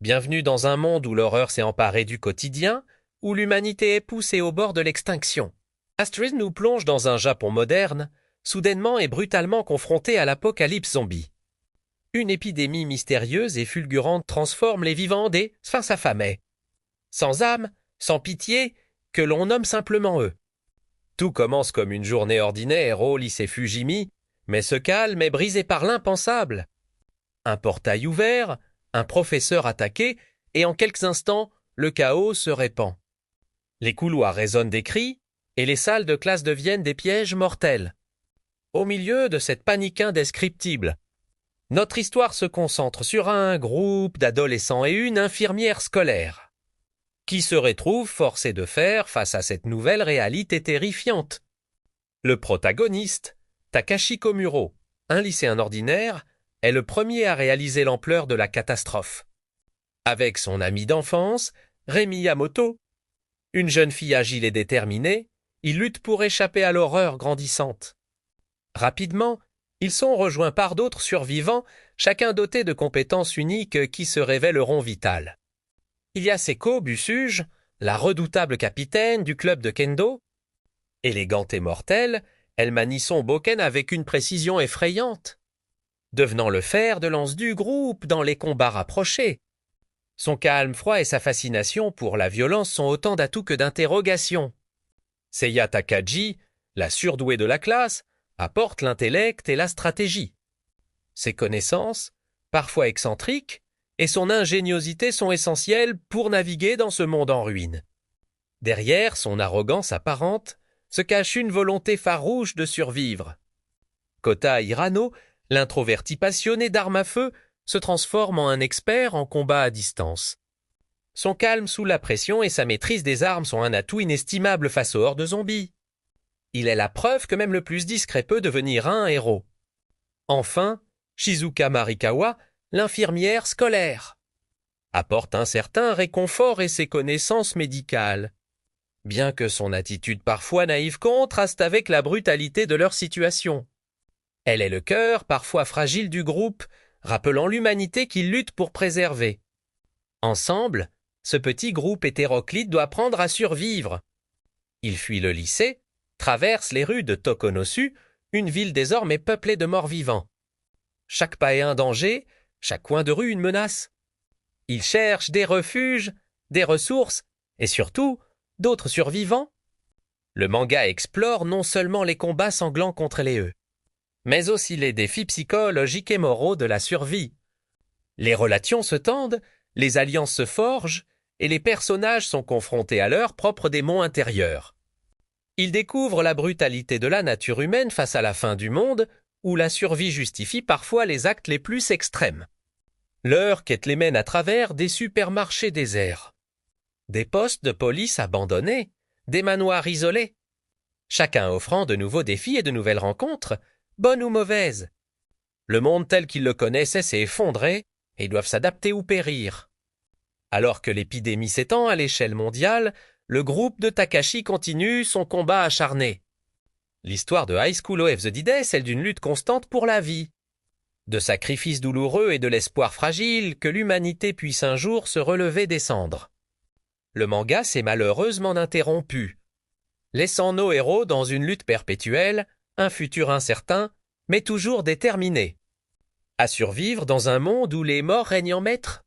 Bienvenue dans un monde où l'horreur s'est emparée du quotidien, où l'humanité est poussée au bord de l'extinction. Astrid nous plonge dans un Japon moderne, soudainement et brutalement confronté à l'apocalypse zombie. Une épidémie mystérieuse et fulgurante transforme les vivants en des sphinx affamés. Sans âme, sans pitié, que l'on nomme simplement eux. Tout commence comme une journée ordinaire au lycée Fujimi, mais ce calme est brisé par l'impensable. Un portail ouvert, un professeur attaqué, et en quelques instants, le chaos se répand. Les couloirs résonnent des cris, et les salles de classe deviennent des pièges mortels. Au milieu de cette panique indescriptible, notre histoire se concentre sur un groupe d'adolescents et une infirmière scolaire, qui se retrouvent forcés de faire face à cette nouvelle réalité terrifiante. Le protagoniste, Takashi Komuro, un lycéen ordinaire, est le premier à réaliser l'ampleur de la catastrophe. Avec son ami d'enfance, Remi Yamoto, une jeune fille agile et déterminée, ils luttent pour échapper à l'horreur grandissante. Rapidement, ils sont rejoints par d'autres survivants, chacun doté de compétences uniques qui se révéleront vitales. Il y a Seko Busuge, la redoutable capitaine du club de kendo. Élégante et mortelle, elle manie son bokken avec une précision effrayante, devenant le fer de lance du groupe dans les combats rapprochés. Son calme froid et sa fascination pour la violence sont autant d'atouts que d'interrogations. Seiya Takagi, la surdouée de la classe, apporte l'intellect et la stratégie. Ses connaissances, parfois excentriques, et son ingéniosité sont essentielles pour naviguer dans ce monde en ruine. Derrière son arrogance apparente se cache une volonté farouche de survivre. Kota Hirano, l'introverti passionné d'armes à feu, se transforme en un expert en combat à distance. Son calme sous la pression et sa maîtrise des armes sont un atout inestimable face aux hordes zombies. Il est la preuve que même le plus discret peut devenir un héros. Enfin, Shizuka Marikawa, l'infirmière scolaire, apporte un certain réconfort et ses connaissances médicales, bien que son attitude parfois naïve contraste avec la brutalité de leur situation. Elle est le cœur parfois fragile du groupe, rappelant l'humanité qu'ils luttent pour préserver. Ensemble, ce petit groupe hétéroclite doit apprendre à survivre. Il fuit le lycée, traverse les rues de Tokonosu, une ville désormais peuplée de morts-vivants. Chaque pas est un danger, chaque coin de rue une menace. Il cherche des refuges, des ressources, et surtout, d'autres survivants. Le manga explore non seulement les combats sanglants contre les mais aussi les défis psychologiques et moraux de la survie. Les relations se tendent, les alliances se forgent, et les personnages sont confrontés à leurs propres démons intérieurs. Ils découvrent la brutalité de la nature humaine face à la fin du monde, où la survie justifie parfois les actes les plus extrêmes. Leur quête les mène à travers des supermarchés déserts, des postes de police abandonnés, des manoirs isolés, chacun offrant de nouveaux défis et de nouvelles rencontres, bonnes ou mauvaises. Le monde tel qu'ils le connaissaient s'est effondré et ils doivent s'adapter ou périr. Alors que l'épidémie s'étend à l'échelle mondiale, le groupe de Takashi continue son combat acharné. L'histoire de High School of the Dead est celle d'une lutte constante pour la vie, de sacrifices douloureux et de l'espoir fragile que l'humanité puisse un jour se relever des cendres. Le manga s'est malheureusement interrompu, laissant nos héros dans une lutte perpétuelle, un futur incertain, mais toujours déterminé, à survivre dans un monde où les morts règnent en maître.